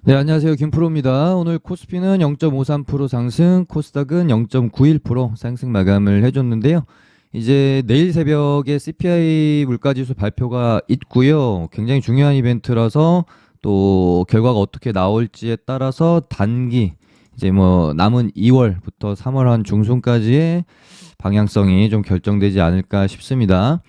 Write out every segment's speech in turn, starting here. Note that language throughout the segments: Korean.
네, 안녕하세요. 김프로입니다. 오늘 코스피는 0.53% 상승, 코스닥은 0.91% 상승 마감을 해줬는데요. 이제 내일 새벽에 CPI 물가지수 발표가 있고요. 굉장히 중요한 이벤트라서 또 결과가 어떻게 나올지에 따라서 단기, 이제 뭐 남은 2월부터 3월 한 중순까지의 방향성이 좀 결정되지 않을까 싶습니다.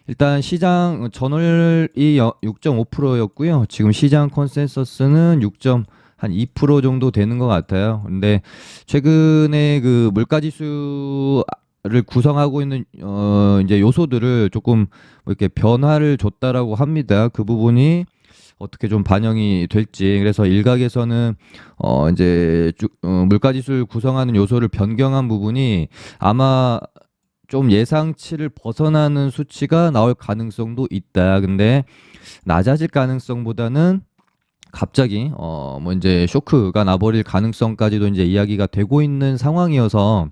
일단 시장 전월이 6.5%였고요. 지금 시장 컨센서스는 6.2% 정도 되는 것 같아요. 근데 최근에 그 물가 지수를 구성하고 있는 이제 요소들을 조금 뭐 이렇게 변화를 줬다라고 합니다. 그 부분이 어떻게 좀 반영이 될지. 그래서 일각에서는 이제 물가 지수를 구성하는 요소를 변경한 부분이 아마 좀 예상치를 벗어나는 수치가 나올 가능성도 있다. 근데 낮아질 가능성보다는 갑자기 뭐 이제 쇼크가 나버릴 가능성까지도 이제 이야기가 되고 있는 상황이어서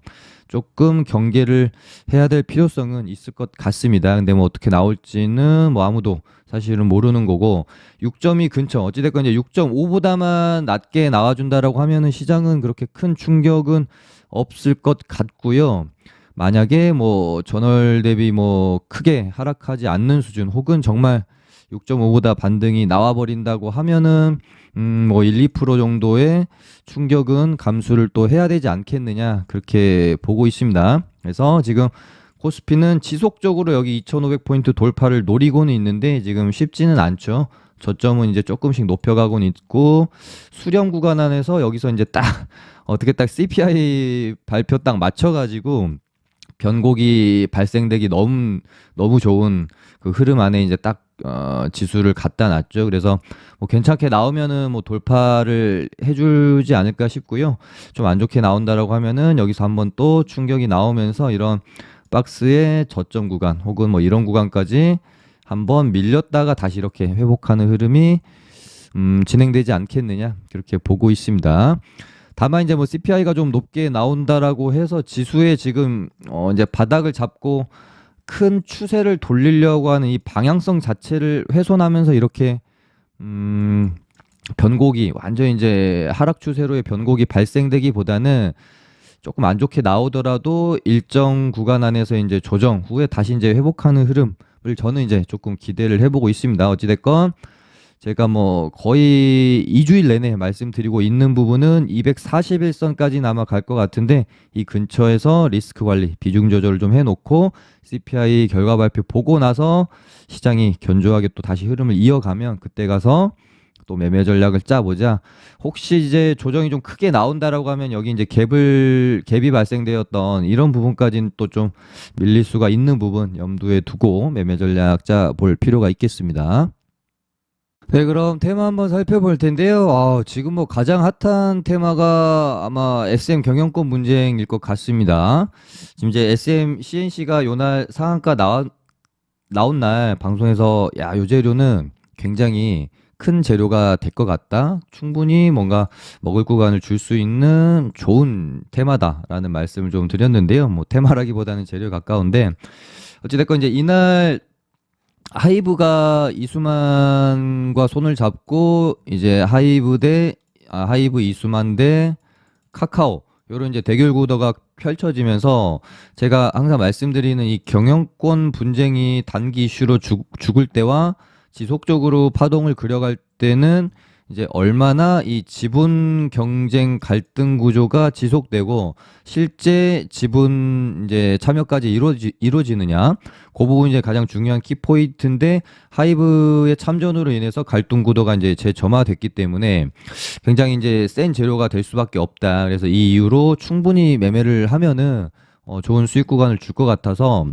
조금 경계를 해야 될 필요성은 있을 것 같습니다. 근데 뭐 어떻게 나올지는 뭐 아무도 사실은 모르는 거고 6.2 근처 어찌됐건 이제 6.5보다만 낮게 나와준다라고 하면은 시장은 그렇게 큰 충격은 없을 것 같고요. 만약에 뭐 전월 대비 뭐 크게 하락하지 않는 수준 혹은 정말 6.5보다 반등이 나와버린다고 하면은 뭐 1, 2% 정도의 충격은 감수를 또 해야 되지 않겠느냐 그렇게 보고 있습니다. 그래서 지금 코스피는 지속적으로 여기 2,500포인트 돌파를 노리고는 있는데 지금 쉽지는 않죠. 저점은 이제 조금씩 높여가고는 있고 수렴 구간 안에서 여기서 이제 딱 어떻게 딱 CPI 발표 딱 맞춰가지고 변곡이 발생되기 너무 좋은 그 흐름 안에 이제 딱 지수를 갖다 놨죠. 그래서 뭐 괜찮게 나오면은 뭐 돌파를 해주지 않을까 싶고요. 좀 안 좋게 나온다라고 하면은 여기서 한번 또 충격이 나오면서 이런 박스의 저점 구간 혹은 뭐 이런 구간까지 한번 밀렸다가 다시 이렇게 회복하는 흐름이 진행되지 않겠느냐 그렇게 보고 있습니다. 다만 이제 뭐 CPI가 좀 높게 나온다라고 해서 지수에 지금 이제 바닥을 잡고 큰 추세를 돌리려고 하는 이 방향성 자체를 훼손하면서 이렇게 변곡이 완전 이제 하락 추세로의 변곡이 발생되기보다는 조금 안 좋게 나오더라도 일정 구간 안에서 이제 조정 후에 다시 이제 회복하는 흐름을 저는 이제 조금 기대를 해보고 있습니다. 어찌됐건 제가 뭐 거의 2주일 내내 말씀드리고 있는 부분은 241선까지 아마 갈 것 같은데 이 근처에서 리스크 관리, 비중 조절을 좀 해놓고 CPI 결과 발표 보고 나서 시장이 견조하게 또 다시 흐름을 이어가면 그때 가서 또 매매 전략을 짜보자. 혹시 이제 조정이 좀 크게 나온다라고 하면 여기 이제 갭이 발생되었던 이런 부분까지는 또 좀 밀릴 수가 있는 부분 염두에 두고 매매 전략 짜볼 필요가 있겠습니다. 네, 그럼 테마 한번 살펴볼 텐데요. 지금 뭐 가장 핫한 테마가 아마 SM 경영권 분쟁일 것 같습니다. 지금 이제 SM CNC가 요날 상한가 나온 날 방송에서 야, 요 재료는 굉장히 큰 재료가 될 것 같다. 충분히 뭔가 먹을 구간을 줄 수 있는 좋은 테마다라는 말씀을 좀 드렸는데요. 뭐 테마라기보다는 재료에 가까운데 어찌됐건 이제 이날 하이브가 이수만과 손을 잡고 이제 하이브 이수만 대 카카오 요런 이제 대결 구도가 펼쳐지면서 제가 항상 말씀드리는 이 경영권 분쟁이 단기 이슈로 죽을 때와 지속적으로 파동을 그려갈 때는 이제 얼마나 이 지분 경쟁 갈등 구조가 지속되고 실제 지분 이제 참여까지 이루어지느냐 그 부분이 이제 가장 중요한 키포인트인데 하이브의 참전으로 인해서 갈등 구도가 이제 재점화됐기 때문에 굉장히 이제 센 재료가 될 수밖에 없다. 그래서 이 이유로 충분히 매매를 하면은 좋은 수익 구간을 줄 것 같아서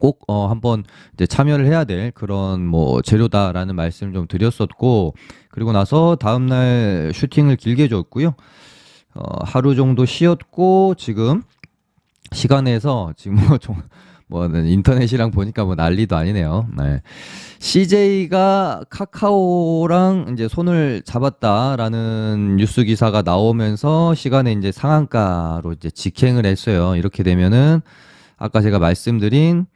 꼭 한번 이제 참여를 해야 될 그런 뭐 재료다라는 말씀을 좀 드렸었고 그리고 나서 다음날 슈팅을 길게 줬고요. 하루 정도 쉬었고 지금 시간에서 지금 뭐 인터넷이랑 보니까 뭐 난리도 아니네요. 네. CJ가 카카오랑 이제 손을 잡았다라는 뉴스 기사가 나오면서 시간에 이제 상한가로 이제 직행을 했어요. 이렇게 되면은 아까 제가 말씀드린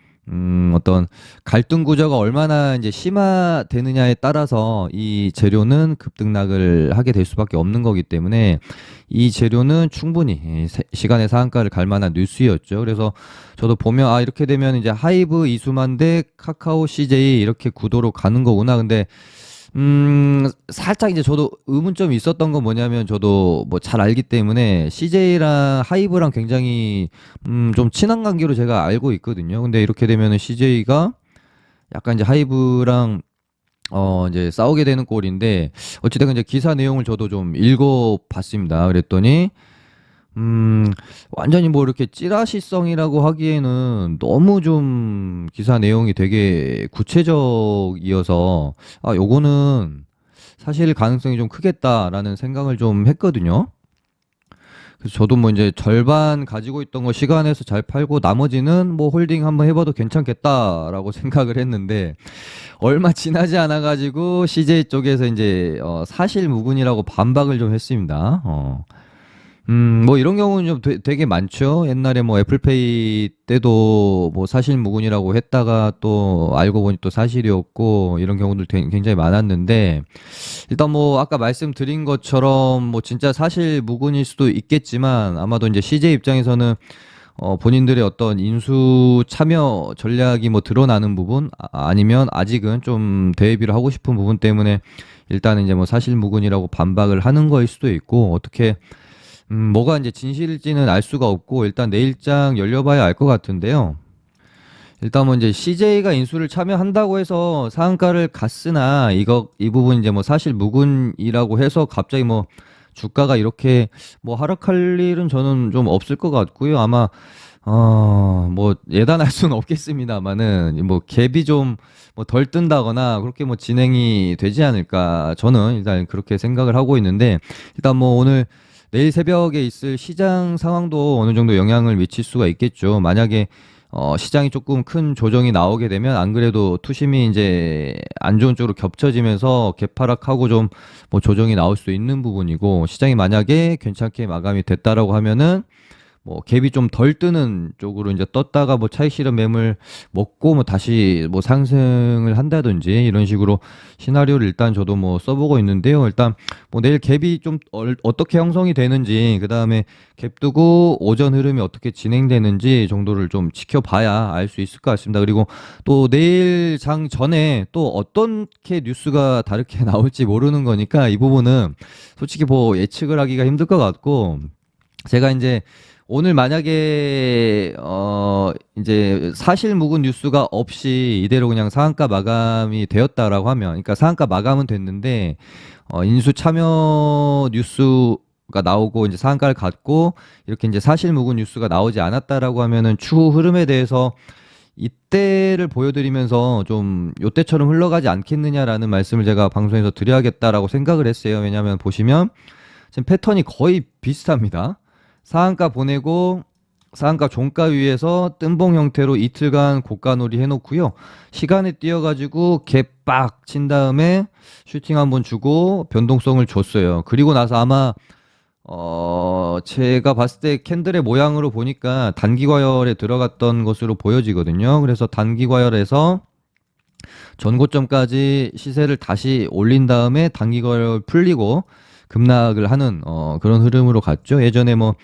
어떤 갈등 구조가 얼마나 이제 심화되느냐에 따라서 이 재료는 급등락을 하게 될 수밖에 없는 거기 때문에 이 재료는 충분히 이 시간의 상한가를 갈 만한 뉴스였죠. 그래서 저도 보면 아 이렇게 되면 이제 하이브 이수만 대 카카오 CJ 이렇게 구도로 가는 거구나. 근데 살짝 이제 저도 의문점이 있었던 건 뭐냐면 저도 뭐 잘 알기 때문에 CJ랑 하이브랑 굉장히 좀 친한 관계로 제가 알고 있거든요. 근데 이렇게 되면은 CJ가 약간 이제 하이브랑 이제 싸우게 되는 꼴인데 어찌됐건 이제 기사 내용을 저도 좀 읽어봤습니다. 그랬더니 완전히 뭐 이렇게 찌라시성이라고 하기에는 너무 좀 기사 내용이 되게 구체적이어서 아, 요거는 사실 가능성이 좀 크겠다라는 생각을 좀 했거든요. 그래서 저도 뭐 이제 절반 가지고 있던 거 시간에서 잘 팔고 나머지는 뭐 홀딩 한번 해봐도 괜찮겠다라고 생각을 했는데 얼마 지나지 않아 가지고 CJ 쪽에서 이제 사실 무근이라고 반박을 좀 했습니다. 뭐 이런 경우는 좀 되게 많죠. 옛날에 뭐 애플페이 때도 뭐 사실 무근이라고 했다가 또 알고 보니 또 사실이었고 이런 경우들 굉장히 많았는데 일단 뭐 아까 말씀드린 것처럼 뭐 진짜 사실 무근일 수도 있겠지만 아마도 이제 CJ 입장에서는 본인들의 어떤 인수 참여 전략이 뭐 드러나는 부분 아니면 아직은 좀 대비를 하고 싶은 부분 때문에 일단은 이제 뭐 사실 무근이라고 반박을 하는 거일 수도 있고 어떻게 뭐가 이제 진실일지는 알 수가 없고 일단 내일장 열려봐야 알 것 같은데요. 일단 뭐 이제 CJ가 인수를 참여한다고 해서 상한가를 갔으나 이 부분 이제 뭐 사실 무근이라고 해서 갑자기 뭐 주가가 이렇게 뭐 하락할 일은 저는 좀 없을 것 같고요. 아마 뭐 예단할 수는 없겠습니다만은 뭐 갭이 좀 뭐 덜 뜬다거나 그렇게 뭐 진행이 되지 않을까 저는 일단 그렇게 생각을 하고 있는데 일단 뭐 오늘 내일 새벽에 있을 시장 상황도 어느 정도 영향을 미칠 수가 있겠죠. 만약에 시장이 조금 큰 조정이 나오게 되면 안 그래도 투심이 이제 안 좋은 쪽으로 겹쳐지면서 개파락하고 좀 뭐 조정이 나올 수 있는 부분이고 시장이 만약에 괜찮게 마감이 됐다라고 하면은 뭐 갭이 좀 덜 뜨는 쪽으로 이제 떴다가 뭐 차익 실현 매물 먹고 뭐 다시 뭐 상승을 한다든지 이런 식으로 시나리오를 일단 저도 뭐 써보고 있는데요. 일단 뭐 내일 갭이 좀 어떻게 형성이 되는지 그다음에 갭 뜨고 오전 흐름이 어떻게 진행되는지 정도를 좀 지켜봐야 알 수 있을 것 같습니다. 그리고 또 내일 장 전에 또 어떻게 뉴스가 다르게 나올지 모르는 거니까 이 부분은 솔직히 뭐 예측을 하기가 힘들 것 같고 제가 이제 오늘 만약에 이제 사실 묵은 뉴스가 없이 이대로 그냥 상한가 마감이 되었다라고 하면 그러니까 상한가 마감은 됐는데 인수 참여 뉴스가 나오고 이제 상한가를 갖고 이렇게 이제 사실 묵은 뉴스가 나오지 않았다라고 하면은 추후 흐름에 대해서 이때를 보여드리면서 좀 요때처럼 흘러가지 않겠느냐라는 말씀을 제가 방송에서 드려야겠다라고 생각을 했어요. 왜냐하면 보시면 지금 패턴이 거의 비슷합니다. 상한가 보내고 상한가 종가 위에서 뜬봉 형태로 이틀간 고가놀이 해놓고요. 시간에 띄어가지고 갭빡 친 다음에 슈팅 한번 주고 변동성을 줬어요. 그리고 나서 아마 제가 봤을 때 캔들의 모양으로 보니까 단기 과열에 들어갔던 것으로 보여지거든요. 그래서 단기 과열에서 전고점까지 시세를 다시 올린 다음에 단기 과열 풀리고 급락을 하는 그런 흐름으로 갔죠. 예전에 뭐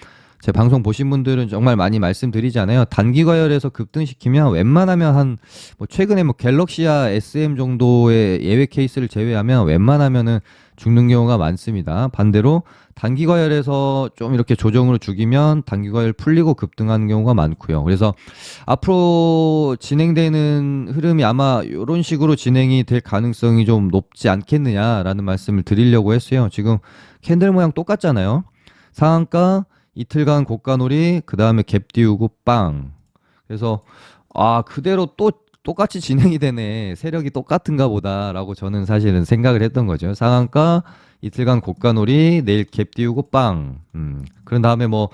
제 방송 보신 분들은 정말 많이 말씀드리잖아요. 단기 과열에서 급등시키면 웬만하면 한 뭐 최근에 뭐 갤럭시아 SM 정도의 예외 케이스를 제외하면 웬만하면은 죽는 경우가 많습니다. 반대로 단기 과열에서 좀 이렇게 조정으로 죽이면 단기 과열 풀리고 급등하는 경우가 많고요. 그래서 앞으로 진행되는 흐름이 아마 이런 식으로 진행이 될 가능성이 좀 높지 않겠느냐라는 말씀을 드리려고 했어요. 지금 캔들 모양 똑같잖아요. 상한가 이틀간 고가놀이 그 다음에 갭 띄우고 빵. 그래서 아 그대로 또 똑같이 진행이 되네. 세력이 똑같은가 보다라고 저는 사실은 생각을 했던 거죠. 상한가 이틀간 고가놀이 내일 갭 띄우고 빵. 그런 다음에 뭐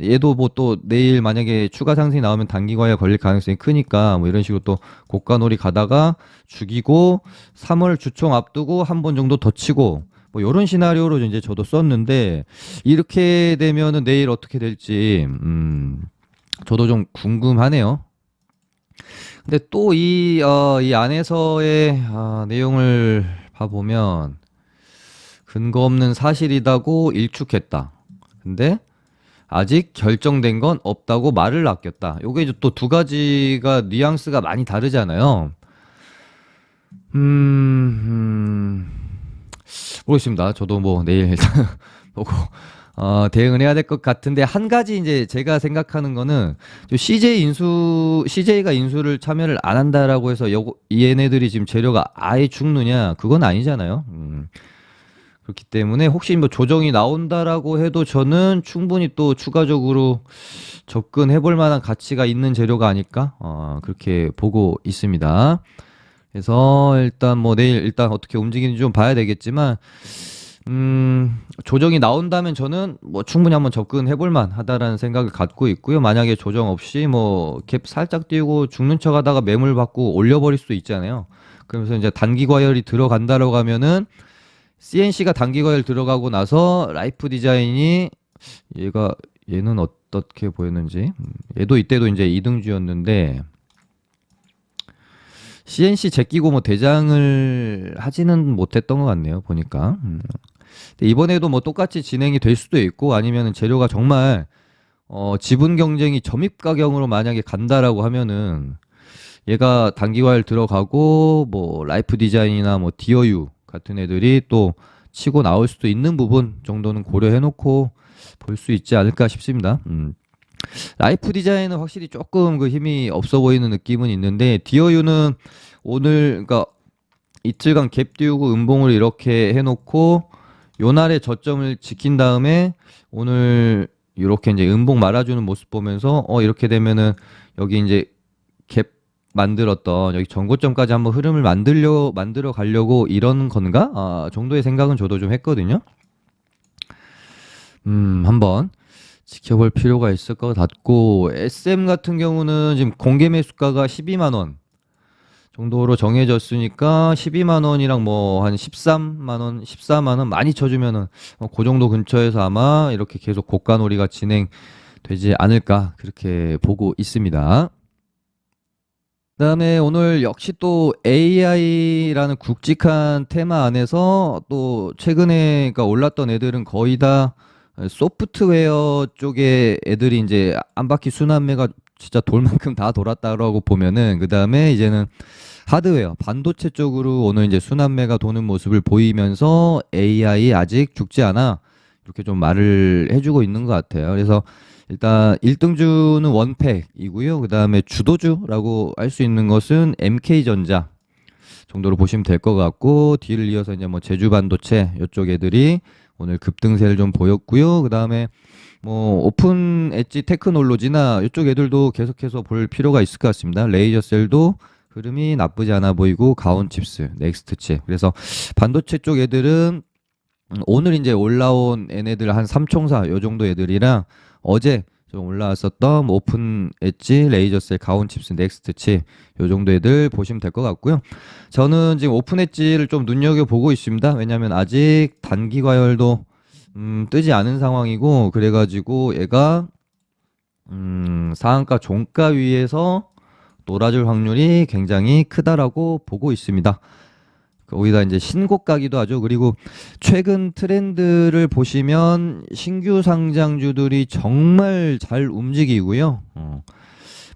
얘도 뭐 또 내일 만약에 추가 상승이 나오면 단기 과열 걸릴 가능성이 크니까 뭐 이런 식으로 또 고가놀이 가다가 죽이고 3월 주총 앞두고 한 번 정도 더 치고 뭐 이런 시나리오로 이제 저도 썼는데 이렇게 되면은 내일 어떻게 될지 저도 좀 궁금하네요. 근데 또 이 안에서의 내용을 봐보면 근거 없는 사실이다고 일축했다. 근데 아직 결정된 건 없다고 말을 아꼈다. 요게 이제 또 두 가지가 뉘앙스가 많이 다르잖아요. 음, 모르겠습니다. 저도 뭐 내일 일단 보고 대응을 해야 될 것 같은데 한 가지 이제 제가 생각하는 거는 CJ가 인수를 참여를 안 한다라고 해서 얘네들이 지금 재료가 아예 죽느냐? 그건 아니잖아요. 그렇기 때문에 혹시 뭐 조정이 나온다라고 해도 저는 충분히 또 추가적으로 접근해 볼 만한 가치가 있는 재료가 아닐까? 그렇게 보고 있습니다. 그래서 일단 뭐 내일 일단 어떻게 움직이는지 좀 봐야 되겠지만 조정이 나온다면 저는 뭐 충분히 한번 접근해 볼 만하다라는 생각을 갖고 있고요. 만약에 조정 없이 뭐 갭 살짝 띄우고 죽는 척 하다가 매물 받고 올려버릴 수도 있잖아요. 그러면서 이제 단기 과열이 들어간다라고 하면은 CNC가 단기 과열 들어가고 나서 라이프 디자인이 얘는 어떻게 보였는지 얘도 이때도 이제 이등주였는데 CNC 제끼고 뭐 대장을 하지는 못했던 것 같네요 보니까. 근데 이번에도 뭐 똑같이 진행이 될 수도 있고 아니면 재료가 정말 지분 경쟁이 점입 가격으로 만약에 간다라고 하면은 얘가 단기 과열 들어가고 뭐 라이프 디자인이나 뭐 디어유 같은 애들이 또 치고 나올 수도 있는 부분 정도는 고려해 놓고 볼 수 있지 않을까 싶습니다. 라이프 디자인은 확실히 조금 그 힘이 없어 보이는 느낌은 있는데 디어유는 오늘 그러니까 이틀간 갭 띄우고 음봉을 이렇게 해놓고 요날의 저점을 지킨 다음에 오늘 이렇게 이제 음봉 말아주는 모습 보면서 이렇게 되면은 여기 이제 갭 만들었던 여기 전고점까지 한번 흐름을 만들어 가려고 이런 건가? 정도의 생각은 저도 좀 했거든요. 한번 지켜볼 필요가 있을 것 같고 SM 같은 경우는 지금 공개 매수가가 12만 원 정도로 정해졌으니까 12만 원이랑 뭐 한 13만 원, 14만 원 많이 쳐주면은 그 정도 근처에서 아마 이렇게 계속 고가놀이가 진행되지 않을까 그렇게 보고 있습니다. 그다음에 오늘 역시 또 AI라는 굵직한 테마 안에서 또 최근에 그러니까 올랐던 애들은 거의 다 소프트웨어 쪽에 애들이 이제 한 바퀴 순환매가 진짜 돌 만큼 다 돌았다라고 보면은 그다음에 이제는 하드웨어 반도체 쪽으로 오늘 이제 순환매가 도는 모습을 보이면서 AI 아직 죽지 않아 이렇게 좀 말을 해주고 있는 것 같아요. 그래서 일단 1등주는 원팩이고요. 그다음에 주도주라고 할 수 있는 것은 MK전자 정도로 보시면 될 것 같고 뒤를 이어서 이제 뭐 제주반도체 이쪽 애들이 오늘 급등세를 좀 보였고요. 그다음에 뭐 오픈 엣지 테크놀로지나 이쪽 애들도 계속해서 볼 필요가 있을 것 같습니다. 레이저셀도 흐름이 나쁘지 않아 보이고 가온칩스, 넥스트칩. 그래서 반도체 쪽 애들은 오늘 이제 올라온 얘네들 한 삼총사 요 정도 애들이랑 어제 좀 올라왔었던 뭐 오픈 엣지, 레이저셀, 가온칩스, 넥스트칩 요 정도 애들 보시면 될 것 같고요. 저는 지금 오픈 엣지를 좀 눈여겨보고 있습니다. 왜냐하면 아직 단기 과열도 뜨지 않은 상황이고 그래가지고 얘가 상한가 종가 위에서 놀아줄 확률이 굉장히 크다라고 보고 있습니다. 오히려 이제 신고가기도 하죠. 그리고 최근 트렌드를 보시면 신규 상장주들이 정말 잘 움직이고요.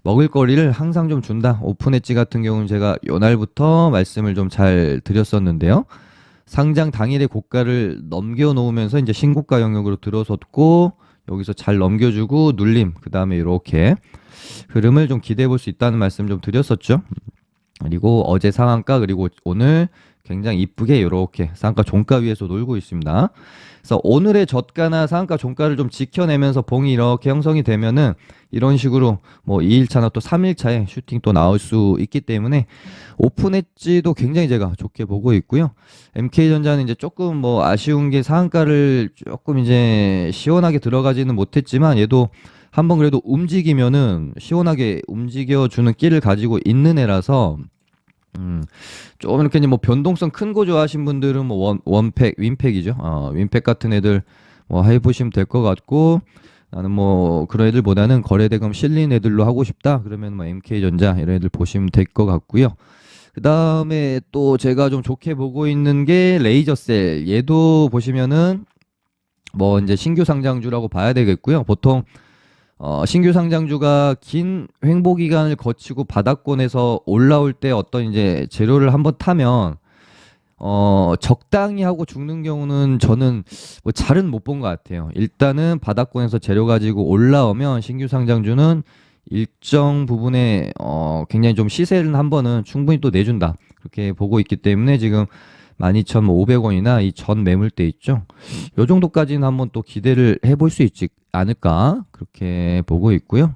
먹을거리를 항상 좀 준다. 오픈 엣지 같은 경우는 제가 요날부터 말씀을 좀 잘 드렸었는데요. 상장 당일의 고가를 넘겨놓으면서 이제 신고가 영역으로 들어섰고 여기서 잘 넘겨주고 눌림 그 다음에 이렇게 흐름을 좀 기대해 볼 수 있다는 말씀 좀 드렸었죠. 그리고 어제 상한가 그리고 오늘 굉장히 이쁘게 이렇게 상한가 종가 위에서 놀고 있습니다. 그래서 오늘의 저가나 상한가 종가를 좀 지켜내면서 봉이 이렇게 형성이 되면은 이런 식으로 뭐 2일차나 또 3일차에 슈팅 또 나올 수 있기 때문에 오픈 엣지도 굉장히 제가 좋게 보고 있고요. MK전자는 이제 조금 뭐 아쉬운 게 상한가를 조금 이제 시원하게 들어가지는 못했지만 얘도 한번 그래도 움직이면은 시원하게 움직여주는 끼를 가지고 있는 애라서 좀 이렇게 뭐 변동성 큰 거 좋아하신 분들은 뭐 원팩, 윈팩이죠. 윈팩 같은 애들 뭐 해보시면 될 것 같고 나는 뭐 그런 애들보다는 거래대금 실린 애들로 하고 싶다. 그러면 뭐 MK전자 이런 애들 보시면 될 것 같고요. 그 다음에 또 제가 좀 좋게 보고 있는 게 레이저셀. 얘도 보시면은 뭐 이제 신규 상장주라고 봐야 되겠고요. 보통 신규 상장주가 긴 횡보 기간을 거치고 바닥권에서 올라올 때 어떤 이제 재료를 한번 타면 적당히 하고 죽는 경우는 저는 뭐 잘은 못 본 것 같아요. 일단은 바닥권에서 재료 가지고 올라오면 신규 상장주는 일정 부분에 굉장히 좀 시세를 한 번은 충분히 또 내준다. 그렇게 보고 있기 때문에 지금 12,500원이나 이 전 매물대 있죠. 요 정도까지는 한번 또 기대를 해볼 수 있지 않을까 그렇게 보고 있고요.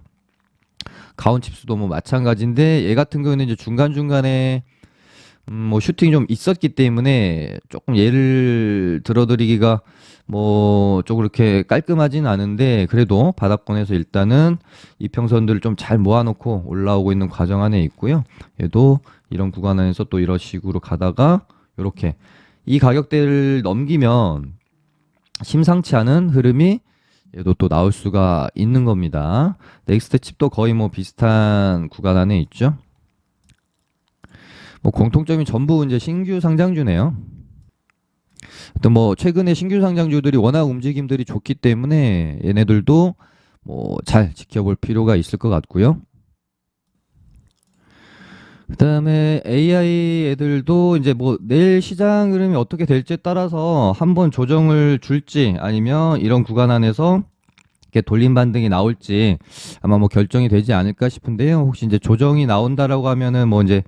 가온칩스도 뭐 마찬가지인데 얘 같은 경우는 이제 중간중간에 뭐 슈팅이 좀 있었기 때문에 조금 예를 들어드리기가 뭐 좀 그렇게 깔끔하진 않은데 그래도 바닥권에서 일단은 이평선들을 좀 잘 모아놓고 올라오고 있는 과정 안에 있고요. 얘도 이런 구간 안에서 또 이런 식으로 가다가 이렇게 이 가격대를 넘기면 심상치 않은 흐름이 얘도 또 나올 수가 있는 겁니다. 넥스트 칩도 거의 뭐 비슷한 구간 안에 있죠. 뭐 공통점이 전부 이제 신규 상장주네요. 또 뭐 최근에 신규 상장주들이 워낙 움직임들이 좋기 때문에 얘네들도 뭐 잘 지켜볼 필요가 있을 것 같고요. 그다음에 AI 애들도 이제 뭐 내일 시장 흐름이 어떻게 될지에 따라서 한번 조정을 줄지 아니면 이런 구간 안에서 이렇게 돌림 반등이 나올지 아마 뭐 결정이 되지 않을까 싶은데요. 혹시 이제 조정이 나온다라고 하면은 뭐 이제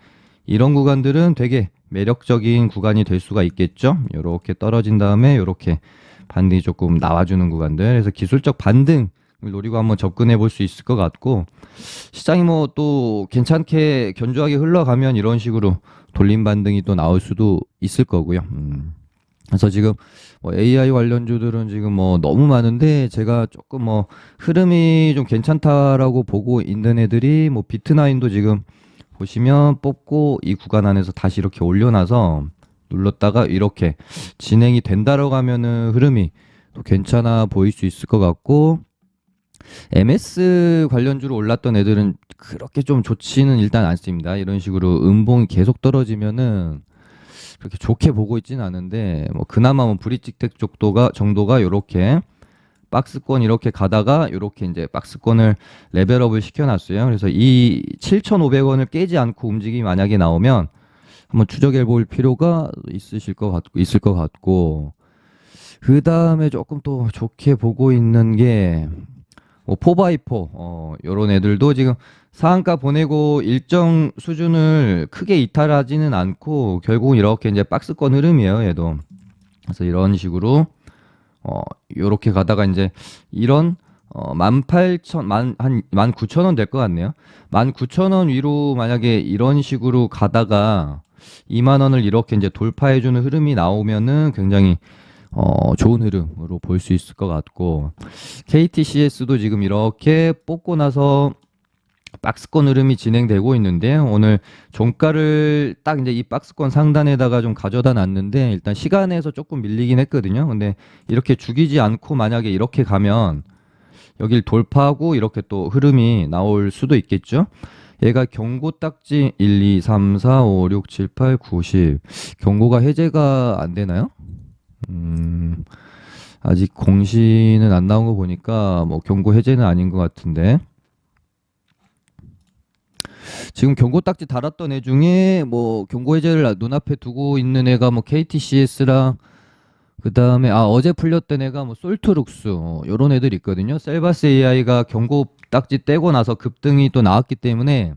이런 구간들은 되게 매력적인 구간이 될 수가 있겠죠. 요렇게 떨어진 다음에 요렇게 반등이 조금 나와주는 구간들. 그래서 기술적 반등을 노리고 한번 접근해 볼 수 있을 것 같고 시장이 뭐 또 괜찮게 견조하게 흘러가면 이런 식으로 돌림 반등이 또 나올 수도 있을 거고요. 그래서 지금 뭐 AI 관련주들은 지금 뭐 너무 많은데 제가 조금 뭐 흐름이 좀 괜찮다라고 보고 있는 애들이 뭐 비트나인도 지금 보시면 뽑고 이 구간 안에서 다시 이렇게 올려놔서 눌렀다가 이렇게 진행이 된다라고 하면은 흐름이 또 괜찮아 보일 수 있을 것 같고 MS 관련주로 올랐던 애들은 그렇게 좀 좋지는 일단 않습니다. 이런 식으로 음봉이 계속 떨어지면은 그렇게 좋게 보고 있지는 않은데 뭐 그나마 뭐 브릿지텍 정도가 요렇게 박스권 이렇게 가다가 이렇게 이제 박스권을 레벨업을 시켜놨어요. 그래서 이 7,500원을 깨지 않고 움직임이 만약에 나오면 한번 추적해 볼 필요가 있을 것 같고 그 다음에 조금 또 좋게 보고 있는 게 뭐 4x4 요런 애들도 지금 상한가 보내고 일정 수준을 크게 이탈하지는 않고 결국 이렇게 이제 박스권 흐름이에요. 얘도 그래서 이런 식으로 요렇게 가다가 이제 이런 18,000, 한 19,000원 될 것 같네요. 19,000원 위로 만약에 이런 식으로 가다가 2만 원을 이렇게 이제 돌파해주는 흐름이 나오면은 굉장히 좋은 흐름으로 볼 수 있을 것 같고 KTCS도 지금 이렇게 뽑고 나서 박스권 흐름이 진행되고 있는데 오늘 종가를 딱 이제 이 박스권 상단에다가 좀 가져다 놨는데 일단 시간에서 조금 밀리긴 했거든요. 근데 이렇게 죽이지 않고 만약에 이렇게 가면 여길 돌파하고 이렇게 또 흐름이 나올 수도 있겠죠. 얘가 경고 딱지 1, 2, 3, 4, 5, 6, 7, 8, 9, 10 경고가 해제가 안 되나요? 아직 공시는 안 나온 거 보니까 뭐 경고 해제는 아닌 것 같은데 지금 경고 딱지 달았던 애 중에 뭐 경고 해제를 눈앞에 두고 있는 애가 뭐 KTCS랑 그 다음에 어제 풀렸던 애가 뭐 솔트룩스 요런 애들 있거든요. 셀바스 AI가 경고 딱지 떼고 나서 급등이 또 나왔기 때문에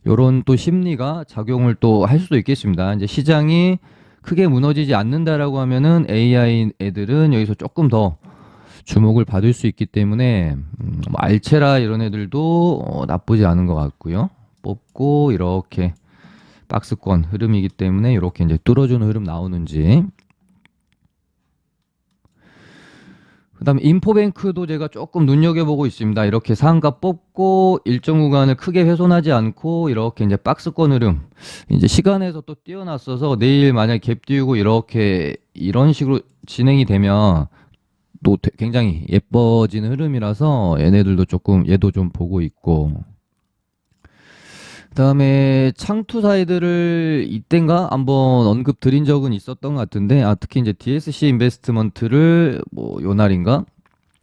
요런 또 심리가 작용을 또 할 수도 있겠습니다. 이제 시장이 크게 무너지지 않는다라고 하면은 AI 애들은 여기서 조금 더 주목을 받을 수 있기 때문에 뭐 알체라 이런 애들도 나쁘지 않은 것 같고요. 뽑고 이렇게 박스권 흐름이기 때문에 이렇게 이제 뚫어주는 흐름 나오는지. 그다음에 인포뱅크도 제가 조금 눈여겨보고 있습니다. 이렇게 상한가 뽑고 일정 구간을 크게 훼손하지 않고 이렇게 이제 박스권 흐름 이제 시간에서 또 띄어놨어서 내일 만약 갭 띄우고 이렇게 이런 식으로 진행이 되면 또 굉장히 예뻐지는 흐름이라서 얘네들도 조금 얘도 좀 보고 있고. 그다음에 창투사이드를 이땐가 한번 언급 드린 적은 있었던 것 같은데, 특히 이제 DSC 인베스트먼트를 뭐 요날인가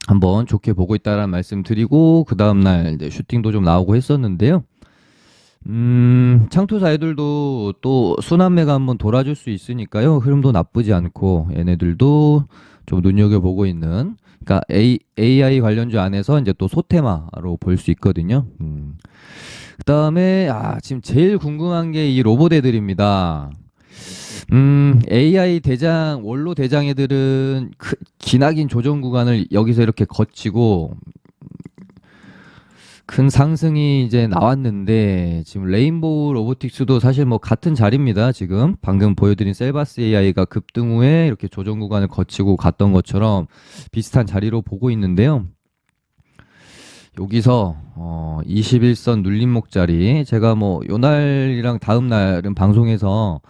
한번 좋게 보고 있다라는 말씀 드리고, 그 다음날 이제 슈팅도 좀 나오고 했었는데요. 창투사이들도 또 순환매가 한번 돌아줄 수 있으니까요. 흐름도 나쁘지 않고, 얘네들도 좀 눈여겨보고 있는, 그러니까 AI 관련주 안에서 이제 또 소테마로 볼 수 있거든요. 그다음에 지금 제일 궁금한 게 이 로봇 애들입니다. AI 대장, 원로 대장 애들은 기나긴 조정 구간을 여기서 이렇게 거치고 큰 상승이 이제 나왔는데, 지금 레인보우 로보틱스도 사실 뭐 같은 자리입니다. 지금 방금 보여드린 셀바스 AI가 급등 후에 이렇게 조정 구간을 거치고 갔던 것처럼 비슷한 자리로 보고 있는데요. 여기서 21선 눌림목 자리, 제가 뭐 요날이랑 다음 날은 방송에서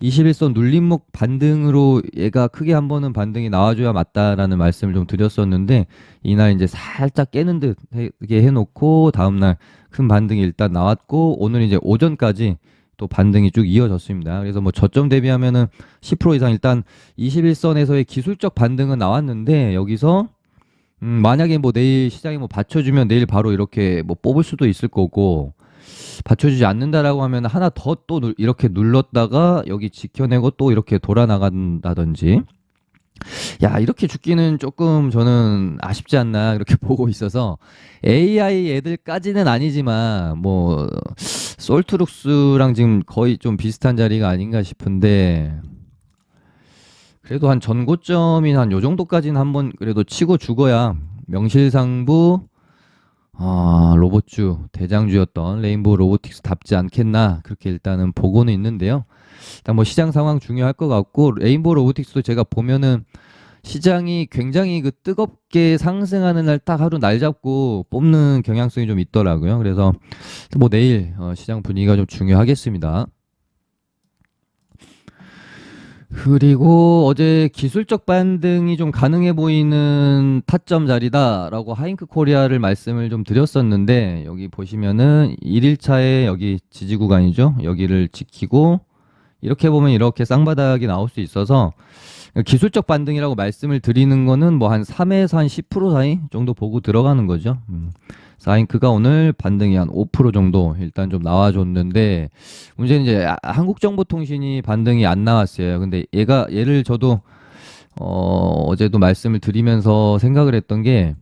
21선 눌림목 반등으로 얘가 크게 한 번은 반등이 나와줘야 맞다라는 말씀을 좀 드렸었는데, 이날 이제 살짝 깨는 듯 해놓고 다음날 큰 반등이 일단 나왔고, 오늘 이제 오전까지 또 반등이 쭉 이어졌습니다. 그래서 뭐 저점 대비하면은 10% 이상 일단 21선에서의 기술적 반등은 나왔는데, 여기서 만약에 뭐 내일 시장이 뭐 받쳐주면 내일 바로 이렇게 뭐 뽑을 수도 있을 거고, 받쳐주지 않는다라고 하면 하나 더 또 이렇게 눌렀다가 여기 지켜내고 또 이렇게 돌아 나간다든지, 이렇게 죽기는 조금 저는 아쉽지 않나 이렇게 보고 있어서, AI 애들까지는 아니지만 뭐 솔트룩스랑 지금 거의 좀 비슷한 자리가 아닌가 싶은데, 그래도 한 전고점인 한 요 정도까지는 한번 그래도 치고 죽어야 명실상부 로봇주 대장주였던 레인보우 로보틱스답지 않겠나, 그렇게 일단은 보고는 있는데요. 일단 뭐 시장 상황 중요할 것 같고, 레인보우 로보틱스도 제가 보면은 시장이 굉장히 그 뜨겁게 상승하는 날 딱 하루 날 잡고 뽑는 경향성이 좀 있더라고요. 그래서 뭐 내일 시장 분위기가 좀 중요하겠습니다. 그리고 어제 기술적 반등이 좀 가능해 보이는 타점 자리다라고 하잉크 코리아를 말씀을 좀 드렸었는데, 여기 보시면은 1일차에 여기 지지 구간이죠. 여기를 지키고 이렇게 보면 이렇게 쌍바닥이 나올 수 있어서, 기술적 반등이라고 말씀을 드리는 거는 뭐 한 3에서 한 10% 사이 정도 보고 들어가는 거죠. 사잉크가 오늘 반등이 한 5% 정도 일단 좀 나와줬는데, 문제는 이제 한국정보통신이 반등이 안 나왔어요. 근데 얘를 저도 어제도 말씀을 드리면서 생각을 했던 게,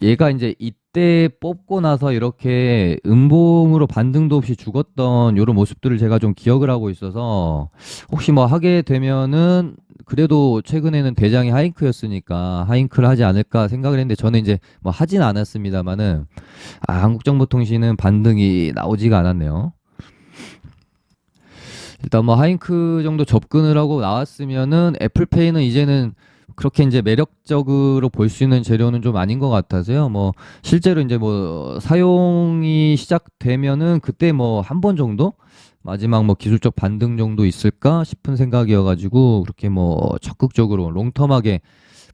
얘가 이제 이때 뽑고 나서 이렇게 음봉으로 반등도 없이 죽었던 이런 모습들을 제가 좀 기억을 하고 있어서, 혹시 뭐 하게 되면은 그래도 최근에는 대장이 하잉크였으니까 하잉크를 하지 않을까 생각을 했는데, 저는 이제 뭐 하진 않았습니다만은 한국정보통신은 반등이 나오지가 않았네요. 일단 뭐 하잉크 정도 접근을 하고 나왔으면은 애플페이는 이제는 그렇게 이제 매력적으로 볼 수 있는 재료는 좀 아닌 것 같아서요. 뭐 실제로 이제 뭐 사용이 시작되면은 그때 뭐 한 번 정도 마지막 뭐 기술적 반등 정도 있을까 싶은 생각이어가지고, 그렇게 뭐 적극적으로 롱텀하게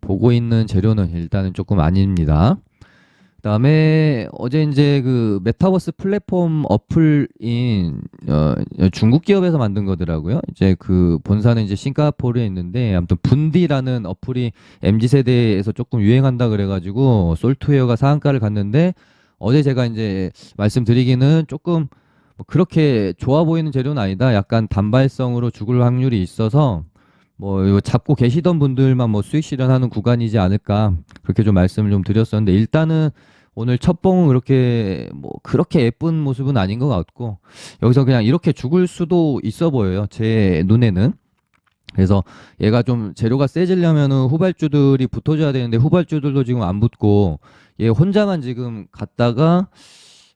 보고 있는 재료는 일단은 조금 아닙니다. 그다음에 어제 이제 그 메타버스 플랫폼 어플인 중국 기업에서 만든 거더라고요. 이제 그 본사는 이제 싱가포르에 있는데, 아무튼 분디라는 어플이 MZ 세대에서 조금 유행한다 그래가지고 솔트웨어가 상한가를 갔는데, 어제 제가 이제 말씀드리기는 조금 뭐 그렇게 좋아 보이는 재료는 아니다. 약간 단발성으로 죽을 확률이 있어서 뭐 이거 잡고 계시던 분들만 뭐 수익 실현하는 구간이지 않을까, 그렇게 좀 말씀을 좀 드렸었는데, 일단은 오늘 첫 봉은 그렇게 뭐 그렇게 예쁜 모습은 아닌 것 같고, 여기서 그냥 이렇게 죽을 수도 있어 보여요, 제 눈에는. 그래서 얘가 좀 재료가 세지려면은 후발주들이 붙어줘야 되는데, 후발주들도 지금 안 붙고 얘 혼자만 지금 갔다가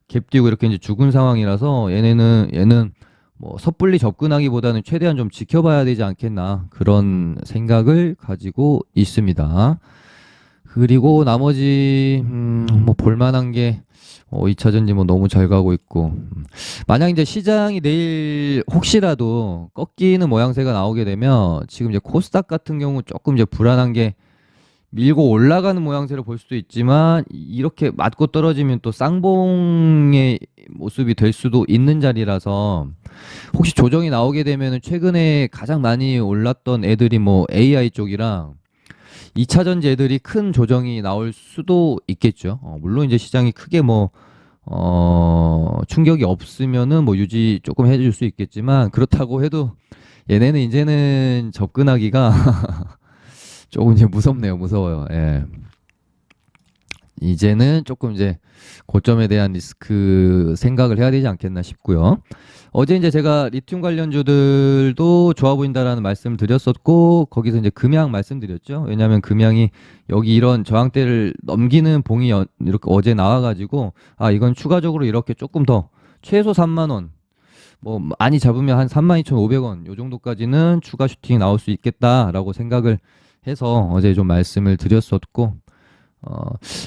갭 띄고 이렇게 이제 죽은 상황이라서, 얘는 뭐 섣불리 접근하기보다는 최대한 좀 지켜봐야 되지 않겠나, 그런 생각을 가지고 있습니다. 그리고 나머지 뭐 볼만한 게 2차전지 뭐 너무 잘 가고 있고, 만약 이제 시장이 내일 혹시라도 꺾이는 모양새가 나오게 되면, 지금 이제 코스닥 같은 경우 조금 이제 불안한 게, 밀고 올라가는 모양새를 볼 수도 있지만 이렇게 맞고 떨어지면 또 쌍봉의 모습이 될 수도 있는 자리라서 혹시 조정이 나오게 되면은 최근에 가장 많이 올랐던 애들이 뭐 AI 쪽이랑 2차전지 애들이 큰 조정이 나올 수도 있겠죠. 물론 이제 시장이 크게 뭐 충격이 없으면은 뭐 유지 조금 해줄 수 있겠지만 그렇다고 해도 얘네는 이제는 접근하기가 조금 이제 무섭네요. 무서워요. 예. 이제는 조금 이제 고점에 대한 리스크 생각을 해야 되지 않겠나 싶고요. 어제 이제 제가 리튬 관련주들도 좋아 보인다라는 말씀을 드렸었고 거기서 이제 금양 말씀드렸죠. 왜냐하면 금양이 여기 이런 저항대를 넘기는 봉이 이렇게 어제 나와가지고 아 이건 추가적으로 이렇게 조금 더 최소 3만 원 뭐 많이 잡으면 한 32,500원 요 정도까지는 추가 슈팅이 나올 수 있겠다라고 생각을 해서 어제 좀 말씀을 드렸었고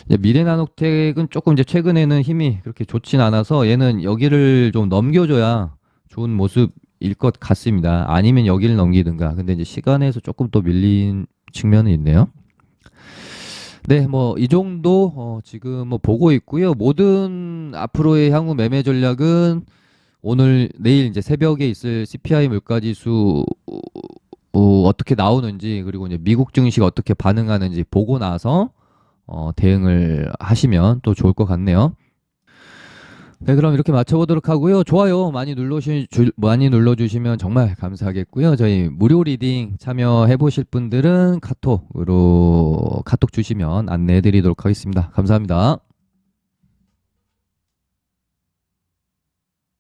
이제 미래나노텍은 조금 이제 최근에는 힘이 그렇게 좋진 않아서 얘는 여기를 좀 넘겨줘야 좋은 모습일 것 같습니다. 아니면 여기를 넘기든가. 근데 이제 시간에서 조금 또 밀린 측면은 있네요. 네, 뭐 이 정도 지금 뭐 보고 있고요. 모든 앞으로의 향후 매매 전략은 오늘 내일 이제 새벽에 있을 CPI 물가지수 어떻게 나오는지 그리고 이제 미국 증시가 어떻게 반응하는지 보고 나서 대응을 하시면 또 좋을 것 같네요. 네, 그럼 이렇게 맞춰보도록 하고요. 좋아요 많이 눌러주시면 정말 감사하겠고요. 저희 무료 리딩 참여해 보실 분들은 카톡 주시면 안내해 드리도록 하겠습니다. 감사합니다.